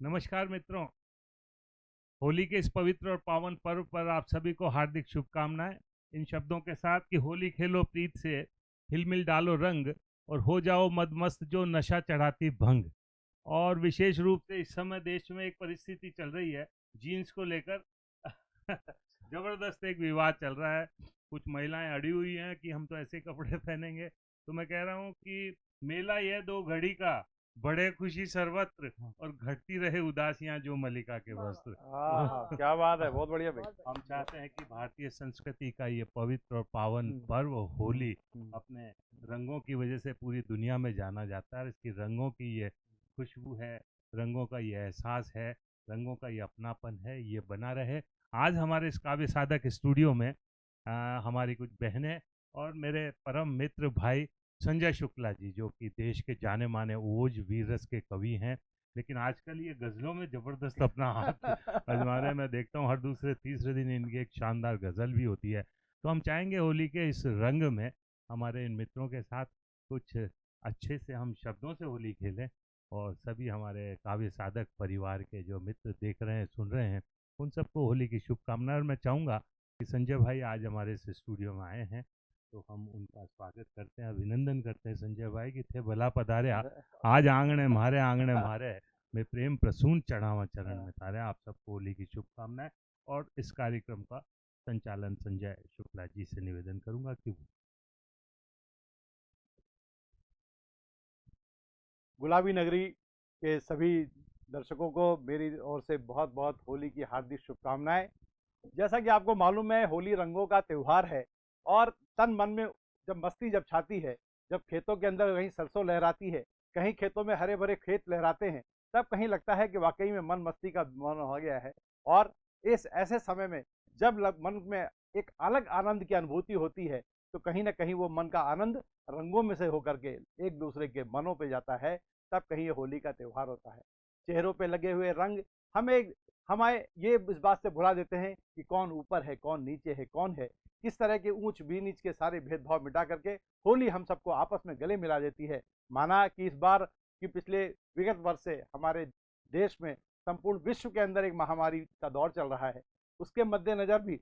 नमस्कार मित्रों। होली के इस पवित्र और पावन पर्व पर आप सभी को हार्दिक शुभकामनाएं। इन शब्दों के साथ कि होली खेलो प्रीत से, हिलमिल डालो रंग, और हो जाओ मदमस्त जो नशा चढ़ाती भंग। और विशेष रूप से इस समय देश में एक परिस्थिति चल रही है जीन्स को लेकर। जबरदस्त एक विवाद चल रहा है। कुछ महिलाएं अड़ी हुई हैं कि हम तो ऐसे कपड़े पहनेंगे। तो मैं कह रहा हूँ कि मेला यह दो घड़ी का, बड़े खुशी सर्वत्र, और घटती रहे उदासियां जो मलिका के वस्त्र। हाँ हाँ, तो क्या बात है, बहुत बढ़िया भाई। हम चाहते हैं कि भारतीय संस्कृति का ये पवित्र और पावन पर्व होली हम्म। अपने रंगों की वजह से पूरी दुनिया में जाना जाता है। इसकी रंगों की ये खुशबू है, रंगों का ये एहसास है, रंगों का ये अपनापन है, ये बना रहे। आज हमारे इस काव्य साधक स्टूडियो में हमारी कुछ बहनें और मेरे परम मित्र भाई संजय शुक्ला जी, जो कि देश के जाने माने ओज वीर रस के कवि हैं, लेकिन आजकल ये गजलों में जबरदस्त अपना हाथ आजमाने में देखता हूँ। हर दूसरे तीसरे दिन इनकी एक शानदार गजल भी होती है। तो हम चाहेंगे होली के इस रंग में हमारे इन मित्रों के साथ कुछ अच्छे से हम शब्दों से होली खेलें। और सभी हमारे काव्य साधक परिवार के जो मित्र देख रहे हैं, सुन रहे हैं, उन सबको होली की शुभकामनाएं। और मैं चाहूँगा कि संजय भाई आज हमारे इस स्टूडियो में आए हैं, तो हम उनका स्वागत करते हैं, अभिनंदन करते हैं संजय भाई कि थे भला पधारे। आज आंगणे मारे में प्रेम प्रसून चढ़ावा चरण में तारे। आप सबको होली की शुभकामनाएं। और इस कार्यक्रम का संचालन संजय शुक्ला जी से निवेदन करूंगा कि गुलाबी नगरी के सभी दर्शकों को मेरी ओर से बहुत बहुत होली की हार्दिक शुभकामनाएं। जैसा कि आपको मालूम है, होली रंगों का त्योहार है। और तन मन में जब मस्ती जब छाती है, जब खेतों के अंदर कहीं सरसों लहराती है, कहीं खेतों में हरे भरे खेत लहराते हैं, तब कहीं लगता है कि वाकई में मन मस्ती का मन हो गया है। और इस ऐसे समय में जब मन में एक अलग आनंद की अनुभूति होती है, तो कहीं ना कहीं वो मन का आनंद रंगों में से होकर के एक दूसरे के मनों पे जाता है। तब कहीं ये होली का त्यौहार होता है। चेहरों पे लगे हुए रंग हमें हमारे ये इस बात से भुला देते हैं कि कौन ऊपर है, कौन नीचे है, कौन है किस तरह के ऊंच बी नीच के सारे भेदभाव मिटा करके होली हम सबको आपस में गले मिला देती है। माना कि इस बार की पिछले विगत वर्ष से हमारे देश में, संपूर्ण विश्व के अंदर एक महामारी का दौर चल रहा है। उसके मद्देनजर भी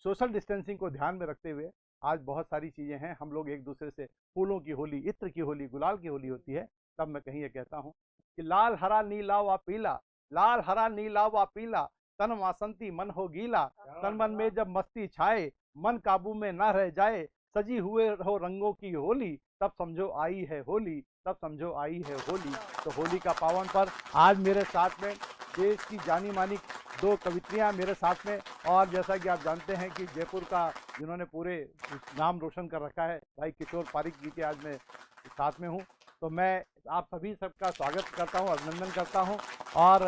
सोशल डिस्टेंसिंग को ध्यान में रखते हुए आज बहुत सारी चीज़ें हैं। हम लोग एक दूसरे से फूलों की होली, इत्र की होली, गुलाल की होली होती है। तब मैं कहीं ये कहता हूँ कि लाल हरा नीला व पीला, लाल हरा नीला व पीला, तन वासंती मन हो गीला, तन मन में जब मस्ती छाए, मन काबू में ना रह जाए, सजी हुए रहो रंगों की होली, तब समझो आई है होली, तब समझो आई है होली। तो होली का पावन पर्व आज मेरे साथ में देश की जानी मानी दो कवित्रियाँ मेरे साथ में। और जैसा कि आप जानते हैं कि जयपुर का जिन्होंने पूरे नाम रोशन कर रखा है, भाई किशोर पारिक जी के आज मैं साथ में हूँ। तो मैं आप सभी सबका स्वागत करता हूँ, अभिनंदन करता हूँ। और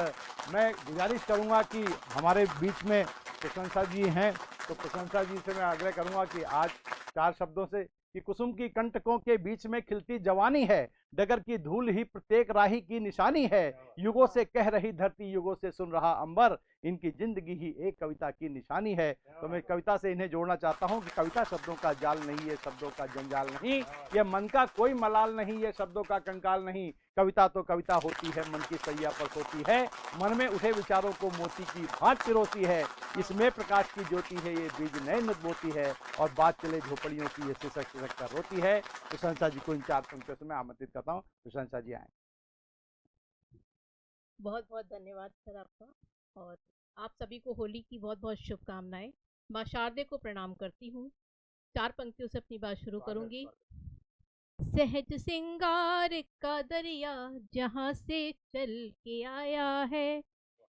मैं गुजारिश करूँगा कि हमारे बीच में प्रशंसा जी हैं, तो प्रशंसा जी से मैं आग्रह करूँगा कि आज चार शब्दों से कि कुसुम की कंटकों के बीच में खिलती जवानी है, डगर की धूल ही प्रत्येक राही की निशानी है, युगों से कह रही धरती, युगों से सुन रहा अंबर, इनकी जिंदगी ही एक कविता की निशानी है। तो मैं कविता से इन्हें जोड़ना चाहता हूं कि कविता शब्दों का जाल नहीं है, शब्दों का जंजाल नहीं, ये मन का कोई मलाल नहीं, ये शब्दों का कंकाल नहीं, कविता तो कविता होती है, मन की सैया पर सोती है, मन में उठे विचारों को मोती की भांट पिरोती है, इसमें प्रकाश की ज्योति है, ये बीज नए बोती है, और बात चले झोपड़ियों की, ये सिसक सिसक कर रोती है। प्रशंसा जी को इन चार पंक्तियों से मैं आमंत्रित करता हूँ। प्रशंसा जी आए। बहुत बहुत धन्यवाद सर आपका। और आप सभी को होली की बहुत बहुत शुभकामनाएं। माँ शारदे को प्रणाम करती हूँ। चार पंक्तियों से अपनी बात शुरू करूंगी। सहज सिंगार का दरिया जहाँ से चल के आया है,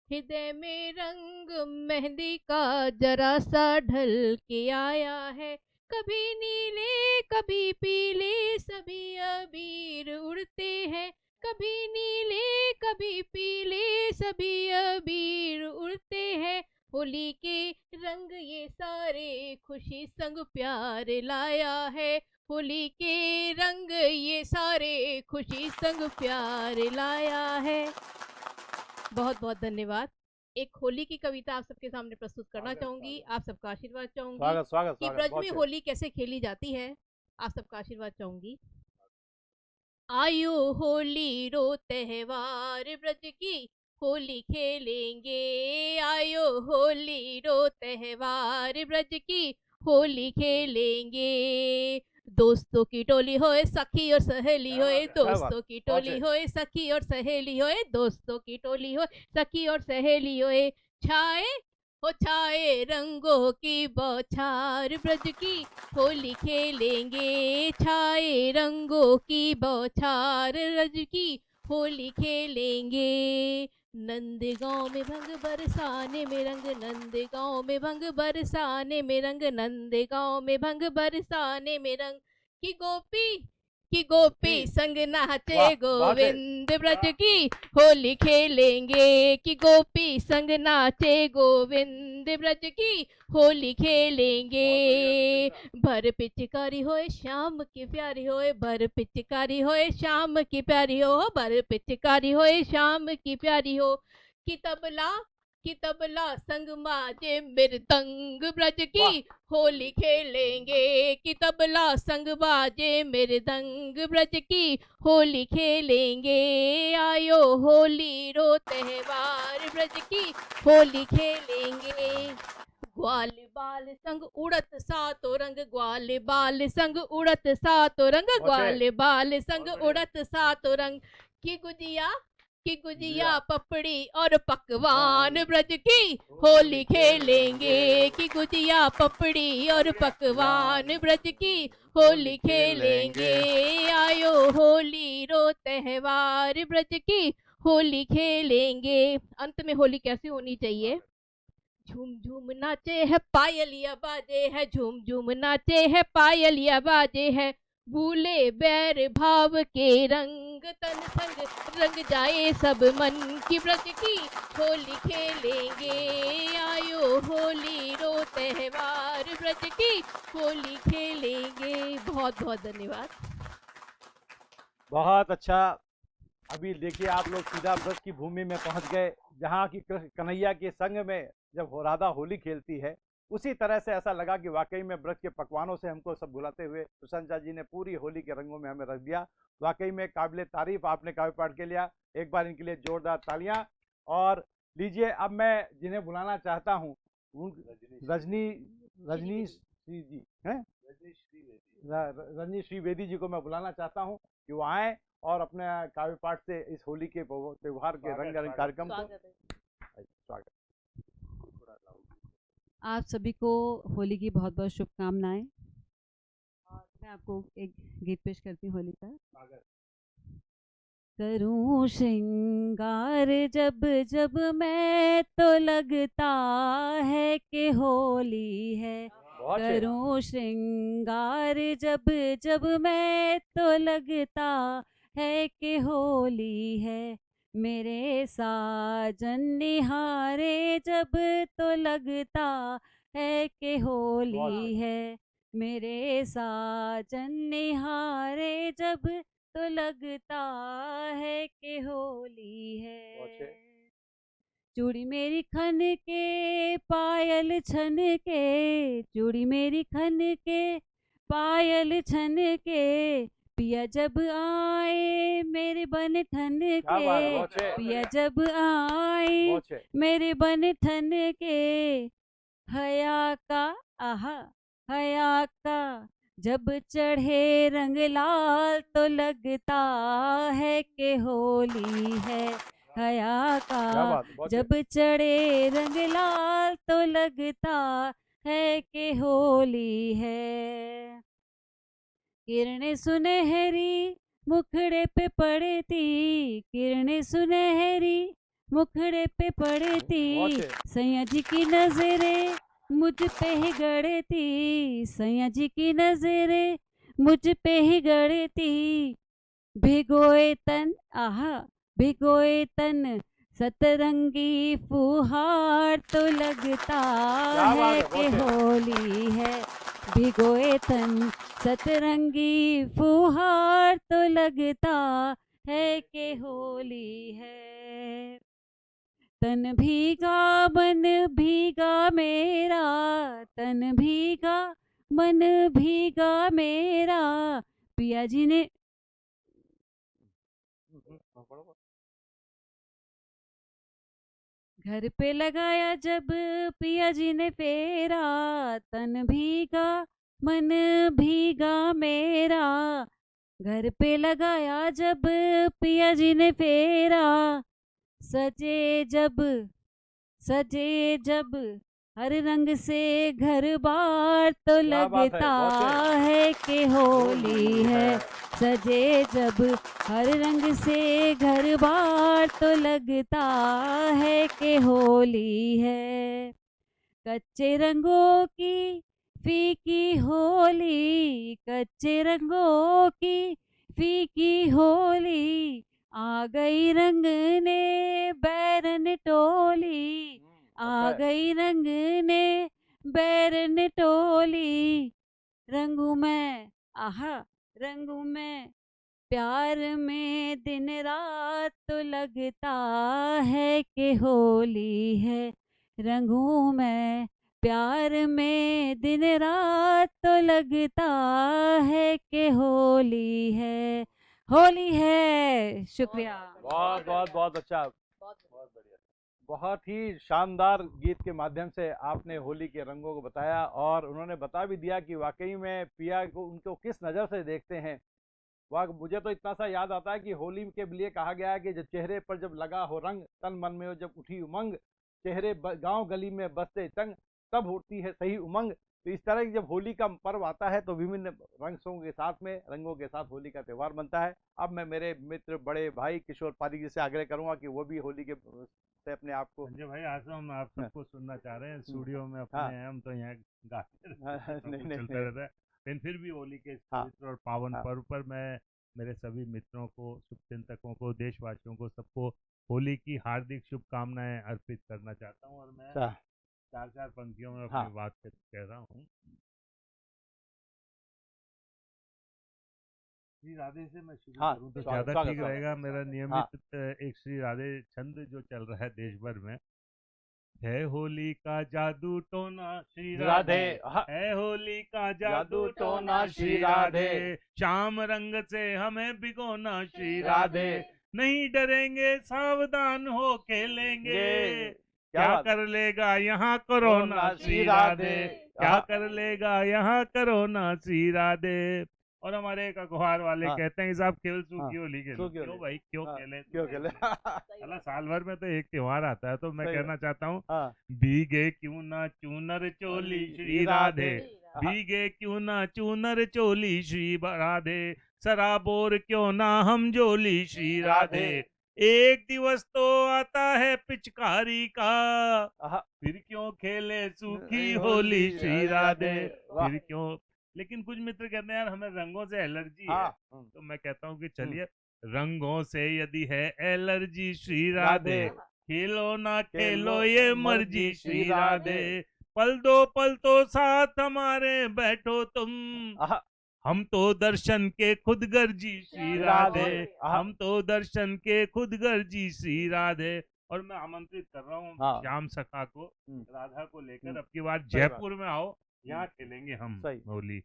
हृदय में रंग मेहंदी का जरा सा ढल के आया है, कभी नीले कभी पीले सभी अबीर उड़ते हैं, कभी नीले कभी पीले सभी अबीर उड़ते हैं, होली के रंग ये सारे खुशी संग प्यार लाया है, होली के रंग ये सारे खुशी संग प्यार लाया है। बहुत बहुत धन्यवाद। एक होली की कविता आप सबके सामने प्रस्तुत करना चाहूंगी, आप सबका आशीर्वाद चाहूंगी स्वागत स्वागत कि स्वागत, ब्रज बहुत में से होली कैसे खेली जाती है। आप सबका आशीर्वाद चाहूंगी। आयु होली रो त्योहार ब्रज की, होली खेलेंगे, आयो होली रो त्योहार ब्रज की होली खेलेंगे। दोस्तों की टोली होए, सखी और सहेली क्या होए, बात है, क्या बात दोस्तों की बहुत टोली है। होए, सखी और सहेली होए, दोस्तों की टोली होए, सखी और सहेली होए। छाए हो छाए रंगों की बौछार ब्रज की होली खेलेंगे, छाए रंगों की बौछार ब्रज की होली खेलेंगे। नंदगांव में भंग बरसाने में रंग, नंदगांव में भंग बरसाने में रंग, नंदगांव में भंग बरसाने में रंग। कि गोपी संग नाचे वाह बहुत है। गोविंद ब्रज की होली खेलेंगे, कि गोपी संग नाचे गोविंद ब्रज की होली खेलेंगे। भर पिचकारी होए श्याम की प्यारी होए, भर पिचकारी होए श्याम की प्यारी हो, भर पिचकारी होए श्याम की प्यारी हो। कि तबला संग माजे मृदंग ब्रज वाह की होली खेलेंगे, कि तबला संग बाजे मृदंग ब्रज की होली खेलेंगे। आयो होली रो त्योहार ब्रज की होली खेलेंगे। ग्वाल बाल संग उड़त सातो रंग, ग्वाल बाल संग उड़त सातो रंग, बहुत है। ग्वाल बाल संग उड़त सातो रंग। की गुजिया पपड़ी और पकवान ब्रज की होली खेलेंगे, कि गुजिया पपड़ी और पकवान ब्रज की होली खेलेंगे। आयो होली रो त्योहार ब्रज की होली खेलेंगे। अंत में होली कैसी होनी चाहिए? झूम झूम नाचे है पायलिया बाजे है, झूम झूम नाचे है पायलिया बाजे है। भूले बैर भाव के रंग तन संग, रंग जाए सब मन की ब्रज की होली खेलेंगे। आयो होली रो त्योहार ब्रज की होली खेलेंगे। बहुत बहुत धन्यवाद। बहुत अच्छा। अभी देखिए आप लोग सीधा ब्रज की भूमि में पहुंच गए, जहाँ की कृष्ण कन्हैया के संग में जब राधा होली खेलती है, उसी तरह से ऐसा लगा कि वाकई में ब्रज के पकवानों से हमको सब भुलाते हुए प्रशंसा जी ने पूरी होली के रंगों में हमें रख दिया। वाकई में काबिले तारीफ आपने काव्य पाठ के लिया। एक बार इनके लिए जोरदार तालियां। और लीजिए अब मैं जिन्हें बुलाना चाहता हूँ, रजनी रजनी श्री जी हैं, रजनी श्रीवेदी जी को मैं बुलाना चाहता हूँ कि वो आए और अपने काव्य पाठ से इस होली के त्योहार के रंगारंग कार्यक्रम को स्वागत। आप सभी को होली की बहुत बहुत शुभकामनाएं। और मैं आपको एक गीत पेश करती हूँ होली का। करूं श्रृंगार जब जब मैं तो लगता है कि होली है। करूं श्रृंगार जब जब मैं तो लगता है कि होली है। मेरे साजन निहारे जब तो लगता है कि होली है। मेरे साजन निहारे जब तो लगता है कि होली है। चूड़ी मेरी खन के पायल छन के, चूड़ी मेरी खन के पायल छन के, पिया जब आए मेरे बन ठन के, पिया जब आए मेरे बन ठन के। हया का आहा हया का जब चढ़े रंग लाल तो लगता है कि होली है। हया का जब चढ़े रंग लाल तो लगता है कि होली है। किरणें सुनहरी मुखड़े पे पड़ती, किरणें सुनहरी मुखड़े पे पड़ती, सैया जी की नजरें मुझ पे ही गड़ती, सैया जी की नजरें मुझ पे ही गड़ती। भिगोए तन आहा भिगोए तन सतरंगी फुहार तो लगता है कि होली है। भिगोए तन सतरंगी फुहार तो लगता है कि होली है। तन भीगा मन भीगा मेरा, तन भीगा मन भीगा मेरा, पिया जी ने घर पे लगाया जब पिया जी ने फेरा, तन भीगा मन भीगा मेरा। घर पे लगाया जब पिया जी ने फेरा, सजे जब हर रंग से घर बार, तो क्या बात है, लगता बहुत है। है कि होली है। सजे जब हर रंग से घर बार, तो लगता है कि होली है। कच्चे रंगों की फीकी होली, कच्चे रंगों की फीकी होली, आ गई रंगने बैरन टोली, आ गई रंगने बैरन टोली। रंगू मैं आहा रंगू मैं प्यार में दिन रात, तो लगता है कि होली है। रंगू मैं प्यार में दिन रात, तो लगता है कि होली है। होली है। शुक्रिया। बहुत बहुत बहुत अच्छा, बहुत बढ़िया, बहुत ही शानदार गीत के माध्यम से आपने होली के रंगों को बताया, और उन्होंने बता भी दिया कि वाकई में पिया को उनको किस नज़र से देखते हैं। वाह, मुझे तो इतना सा याद आता है कि होली के लिए कहा गया है कि जब चेहरे पर जब लगा हो रंग, तन मन में हो जब उठी उमंग, चेहरे गांव गली में बसते चंग, तब होती है सही उमंग। तो इस तरह की जब होली का पर्व आता है तो विभिन्न रंगों के साथ में, रंगों के साथ होली का त्यौहार बनता है। अब मैं मेरे मित्र बड़े भाई किशोर पारी जी से आग्रह करूंगा कि वो भी होली के से अपने आप को। संजय भाई, आज तो हम आप सबको सुनना चाह रहे हैं, स्टूडियो में अपने हाँ, हैं, हम तो यहाँ गाते रहते हैं, सब नहीं कुछ नहीं चलता नहीं, रहता है। लेकिन फिर भी होली के इस हाँ पवित्र और पावन हाँ, पर्व पर मैं मेरे सभी मित्रों को, शुभचिंतकों को, देशवासियों को, सबको होली की हार्दिक शुभकामनाएं अर्पित करना चाहता हूँ। और मैं अच्छा, चार चार पंक्तियों में हाँ अपनी बात कह रहा हूँ। श्री राधे से मैं शुरू हाँ, करूँ तो स्वागत ज़्यादा स्वागत ठीक स्वागत, रहेगा। मेरा हाँ नियमित एक श्री राधे छंद जो चल रहा है देश भर में, है होली का जादू टोना श्री राधे, राधे, हाँ, है होली का जादू जादू टोना टोना श्री श्री राधे, राधे, शाम रंग से हमें भिगोना श्री राधे, राधे, नहीं डरेंगे सावधान हो खेलेंगे, ये क्या क्या बात, कर लेगा यहाँ कोरोना टोना श्री श्री राधे, राधे, क्या हाँ कर लेगा यहाँ कोरोना श्री राधे। और हमारे एक अखबार वाले हाँ कहते हैं कि साहब केवल हाँ, सूखी होली खेलो। सो क्यों क्यों ले, भाई, क्यों हाँ खेले? क्यों खेले, साला साल भर में तो एक त्योहार आता है, तो मैं सही बात, कहना चाहता हूँ, हाँ भीगे क्यों ना चूनर चोली श्री श्री राधे, राधे, हाँ भीगे क्यों ना चूनर चोली श्री राधे, सराबोर क्यों ना हम जोली श्री राधे, राधे, एक दिवस तो आता है पिचकारी का, हाँ, फिर क्यों खेले सूखी होली होली श्री राधे, वाह, फिर क्यों। लेकिन कुछ मित्र कहते हैं यार हमें रंगों से एलर्जी है, हाँ तो मैं कहता हूँ कि चलिए, रंगों से यदि है एलर्जी श्री राधे, राधे, खेलो ना खेलो खेलो ये मर्जी मर्जी श्री श्री राधे, राधे, पल दो पल तो साथ हमारे बैठो तुम, हाँ हम तो दर्शन के खुद गर्जी श्री राधे, राधे, हाँ हम तो दर्शन के खुद गर्जी श्री राधे। और मैं आमंत्रित कर रहा हूँ हाँ, श्याम सखा को, हम्म, राधा को लेकर, हम्म, अब की बार सही बात, जयपुर में आओ, यहाँ खेलेंगे हम सही, होली।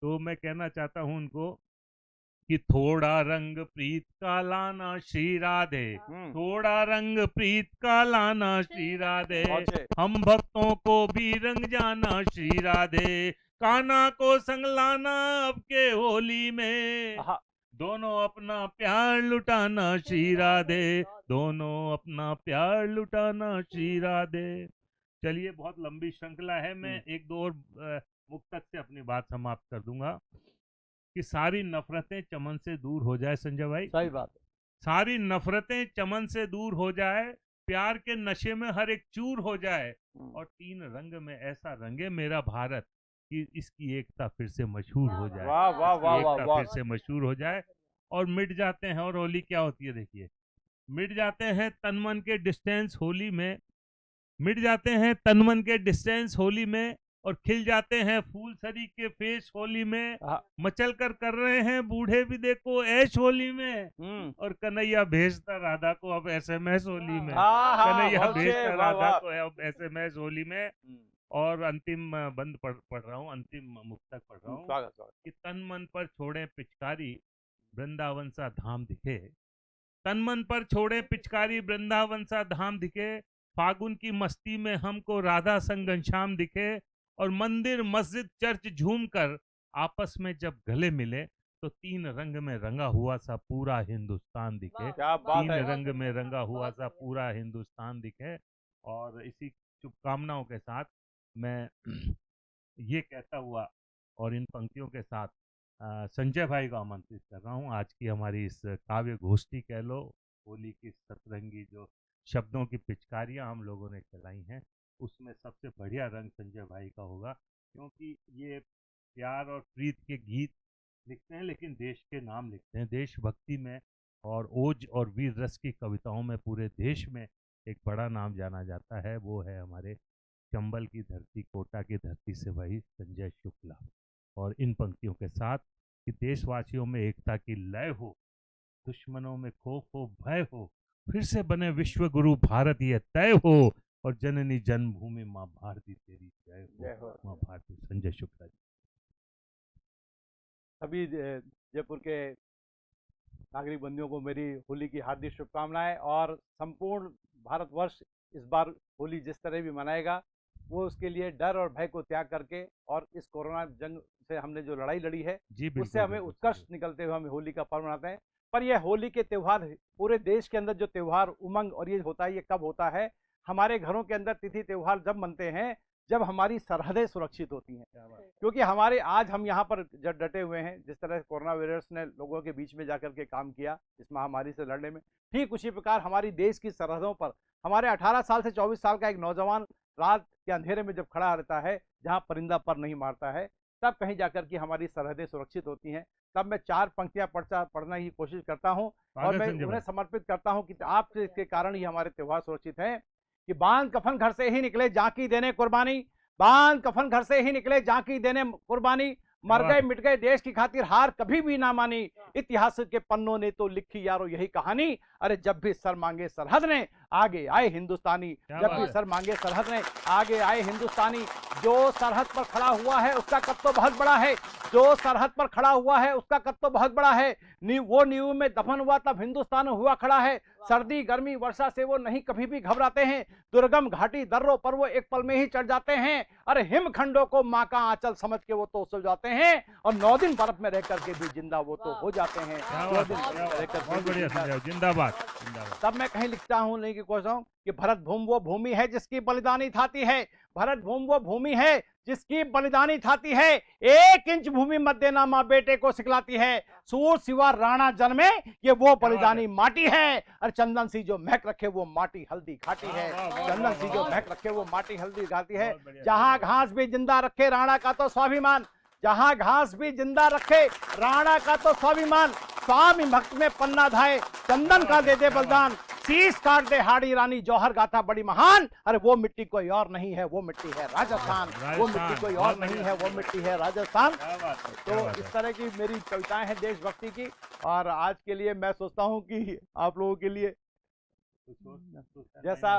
तो मैं कहना चाहता हूँ उनको कि थोड़ा रंग प्रीत का लाना श्री राधे, थोड़ा रंग प्रीत का लाना श्री राधे, बहुत अच्छे, हम भक्तों को भी रंग जाना श्री राधे, कान्हा को संग लाना अब के होली में, हाँ दोनों अपना प्यार लुटाना श्री राधे, दोनों अपना प्यार लुटाना श्री राधे। चलिए, बहुत लंबी श्रृंखला है, मैं एक दो और मुक्तक से अपनी बात समाप्त कर दूंगा कि सारी नफरतें चमन से दूर हो जाए। संजय भाई, सही बात है, सारी नफरतें चमन से दूर हो जाए, प्यार के नशे में हर एक चूर हो जाए, और तीन रंग में ऐसा रंगे मेरा भारत कि इसकी एकता फिर से मशहूर हो जाए, वाह वाह वाह वाह एकता वाह, फिर से मशहूर हो जाए। और मिट जाते हैं, और होली क्या होती है देखिए, मिट जाते हैं तन मन के डिस्टेंस होली में, मिट जाते हैं तन मन के डिस्टेंस होली में, और खिल जाते हैं फूल सरी के फेस होली में, हाँ, मचल कर रहे हैं बूढ़े भी देखो ऐश होली में, और कन्हैया भेजता राधा को अब एसएमएस होली में, हाँ हाँ, कन्हैया बहुत अच्छे, भेजता वाह राधा वाह, को अब एसएमएस होली में। और अंतिम बंद पढ़ रहा हूँ, अंतिम मुक्तक पढ़ रहा हूँ स्वागत स्वागत, कि तन मन पर छोड़े पिचकारी, वृंदावन सा धाम दिखे, तन मन पर छोड़े पिचकारी वृंदावन सा धाम दिखे, फागुन की मस्ती में हमको राधा संग घनश्याम दिखे, और मंदिर मस्जिद चर्च झूम कर आपस में जब गले मिले तो तीन रंग में रंगा हुआ सा पूरा हिंदुस्तान दिखे। क्या बात तीन है। रंग में रंगा हुआ सा पूरा हिंदुस्तान दिखे। और इसी शुभकामनाओं के साथ मैं ये कहता हुआ और इन पंक्तियों के साथ संजय भाई को आमंत्रित कर रहा हूँ। आज की हमारी इस काव्य गोष्ठी कह लो, होली की सतरंगी जो शब्दों की पिचकारियाँ हम लोगों ने चलाई हैं, उसमें सबसे बढ़िया रंग संजय भाई का होगा, क्योंकि ये प्यार और प्रीत के गीत लिखते हैं लेकिन देश के नाम लिखते हैं, देशभक्ति में और ओज और वीर रस की कविताओं में पूरे देश में एक बड़ा नाम जाना जाता है। वो है हमारे चंबल की धरती, कोटा की धरती से वही संजय शुक्ला। और इन पंक्तियों के साथ कि देशवासियों में एकता की लय हो, दुश्मनों में खौफ हो भय हो, फिर से बने विश्व गुरु भारत ये तय हो, और जननी जन्मभूमि माँ भारती तेरी जय हो। माँ भारती। संजय शुक्ला जी। सभी जयपुर के नागरिक बंधुओं को मेरी होली की हार्दिक शुभकामनाएं। और संपूर्ण भारतवर्ष इस बार होली जिस तरह भी मनाएगा, वो उसके लिए डर और भय को त्याग करके, और इस कोरोना जंग से हमने जो लड़ाई लड़ी है उससे हमें उत्कर्ष निकलते हुए हम होली का पर्व मनाते हैं। पर यह होली के त्यौहार, पूरे देश के अंदर जो त्यौहार उमंग और ये होता है, ये कब होता है? हमारे घरों के अंदर तिथि त्यौहार जब मनते हैं जब हमारी सरहदें सुरक्षित होती हैं। क्योंकि हमारे आज हम यहाँ पर जब डटे हुए हैं, जिस तरह कोरोना वायरस ने लोगों के बीच में जाकर के काम किया इस महामारी से लड़ने में, ठीक उसी प्रकार हमारी देश की सरहदों पर हमारे 18 साल से 24 साल का एक नौजवान रात के अंधेरे में जब खड़ा रहता है, जहाँ परिंदा पर नहीं मारता है, तब कहीं जाकर के हमारी सरहदें सुरक्षित होती हैं। तब मैं 4 पंक्तियां पढ़ना की कोशिश करता हूं और मैं उन्हें समर्पित करता हूं कि आपके कारण ही हमारे त्यौहार सुरक्षित हैं। कि बांध कफन घर से ही निकले झांकी देने कुर्बानी, बांध कफन घर से ही निकले झांकी देने कुर्बानी, मर गए मिट गए देश की खातिर हार कभी भी ना मानी, इतिहास के पन्नों ने तो लिखी यारो यही कहानी, अरे जब भी सर मांगे सरहद ने आगे आए हिंदुस्तानी, जब भी सर मांगे सरहद ने आगे आए हिंदुस्तानी। जो सरहद पर खड़ा हुआ है उसका कद तो बहुत बड़ा है, जो सरहद पर खड़ा हुआ है उसका कद तो बहुत बड़ा है। वो नींव में दफन हुआ तब हिंदुस्तान हुआ खड़ा है, सर्दी गर्मी वर्षा से वो नहीं कभी भी घबराते हैं, दुर्गम घाटी दर्रों पर वो एक पल में ही चढ़ जाते हैं, अरे हिमखंडों को माँ का आंचल समझ के वो तो सो जाते हैं, और 9 दिन बर्फ में रह करके भी जिंदा वो तो हो जाते हैं। 9 दिन रहकर जिंदाबाद। तब मैं कहीं लिखता हूँ नहीं कि कोशिश हूँ कि भरत भूमि वो भूमि है जिसकी बलिदानी थाती है, भरत भूमि वो भूमि है जिसकी बलिदानी थाती है, 1 इंच भूमि मत देना माँ बेटे को सिखलाती है, सूर सिवा राणा जन्मे ये वो बलिदानी माटी है, और चंदन सी जो महक रखे वो माटी हल्दी घाटी है, चंदन सी जो महक रखे वो माटी हल्दी घाटी है। जहां घास भी जिंदा रखे राणा का तो स्वाभिमान, जहां घास भी जिंदा रखे राणा का तो स्वाभिमान, स्वामी भक्त में पन्ना धाए चंदन का दे दे बलिदान, शीश काट दे हाड़ी रानी जौहर गाथा बड़ी महान, अरे वो मिट्टी कोई और नहीं है वो मिट्टी है राजस्थान, वो मिट्टी कोई और नहीं है वो मिट्टी है राजस्थान। तो इस तरह की मेरी कविताएं हैं देशभक्ति की, और आज के लिए मैं सोचता हूं कि आप लोगों के लिए जैसा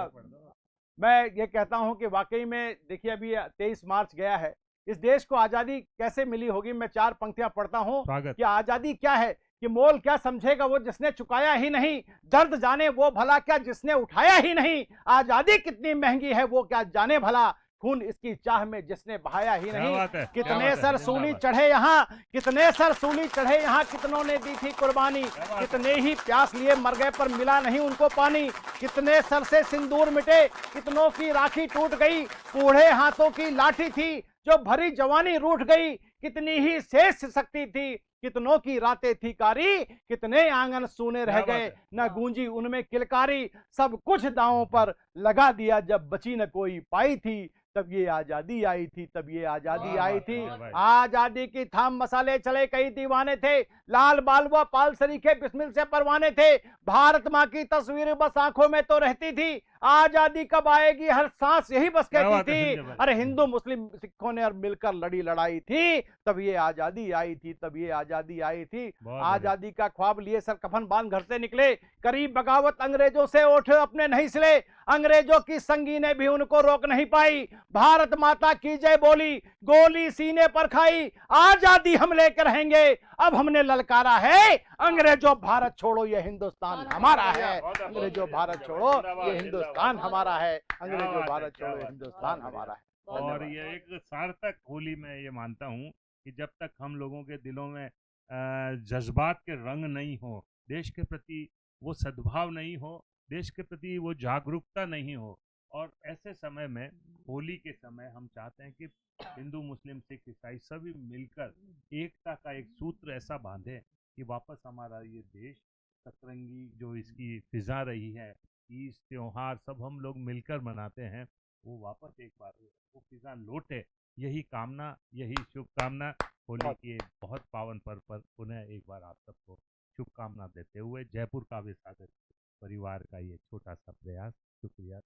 मैं ये कहता हूं कि वाकई में देखिए अभी 23 मार्च गया है, इस देश को आजादी कैसे मिली होगी। मैं 4 पंक्तियां पढ़ता हूं कि आजादी क्या है, कि मोल क्या समझेगा वो जिसने चुकाया ही नहीं, दर्द जाने वो भला क्या जिसने उठाया ही नहीं, आजादी कितनी महंगी है वो क्या जाने भला, खून इसकी चाह में जिसने बहाया ही नहीं। कितने सर सूली चढ़े यहाँ, कितने सर सूली चढ़े यहाँ, कितनों ने दी थी कुर्बानी, कितने ही प्यास लिए मर गए पर मिला नहीं उनको पानी, कितने सर से सिंदूर मिटे, कितनों की राखी टूट गई, बूढ़े हाथों की लाठी थी जो भरी जवानी रूठ गई, कितनी ही शेष शक्ति थी, कितनों की रातें थी कारी, कितने आंगन सूने रह गए, न गूंजी उनमें किलकारी, सब कुछ दांवों पर लगा दिया जब बची न कोई पाई थी, तब ये आजादी आई थी, तब ये आजादी आई थी। आजादी की थाम मसाले चले कई दीवाने थे, लाल बाल व पाल सरीखे बिस्मिल से परवाने थे, भारत माँ की तस्वीर बस आंखों में तो रहती थी, आजादी कब आएगी हर सांस यही बस कहती थी, अरे हिंदू मुस्लिम सिखों ने मिलकर लड़ी लड़ाई थी, तब ये आजादी आई थी, तब ये आजादी आई थी। आजादी का ख्वाब लिए सर कफन बांध घर से निकले, करीब बगावत अंग्रेजों से ओठ अपने नहीं सिले, अंग्रेजों की संगीने भी उनको रोक नहीं पाई, भारत माता की जय बोली गोली सीने पर खाई, आजादी हम लेकर रहेंगे अब हमने ललकारा है, अंग्रेजों भारत छोड़ो ये हिंदुस्तान हमारा है, बहुत बढ़िया, अंग्रेजों बहुत भारत बढ़िया, छोड़ो जिंदाबाद, ये हिंदुस्तान जिंदाबाद। हमारा है, क्या अंग्रेजों बात है, भारत क्या छोड़ो ये बात है, हिंदुस्तान बहुत हमारा है। बहुत और धन्यवाद। ये एक सार्थक होली में ये मानता हूँ कि जब तक हम लोगों के दिलों में जज्बात के रंग नहीं हो, देश के प्रति वो सद्भाव नहीं हो, देश के प्रति वो जागरूकता नहीं हो, और ऐसे समय में होली के समय हम चाहते हैं कि हिंदू मुस्लिम सिख ईसाई सभी मिलकर एकता का एक सूत्र ऐसा बांधे कि वापस हमारा ये देश सतरंगी जो इसकी फिजा रही है, ईद त्योहार सब हम लोग मिलकर मनाते हैं, वो वापस एक बार वो फिजा लौटे। यही कामना, यही शुभकामना होली की एक बहुत पावन पर्व पर पुनः एक बार आप सबको शुभकामना देते हुए जयपुर काव्य सागर परिवार का ये छोटा सा प्रयास। शुक्रिया।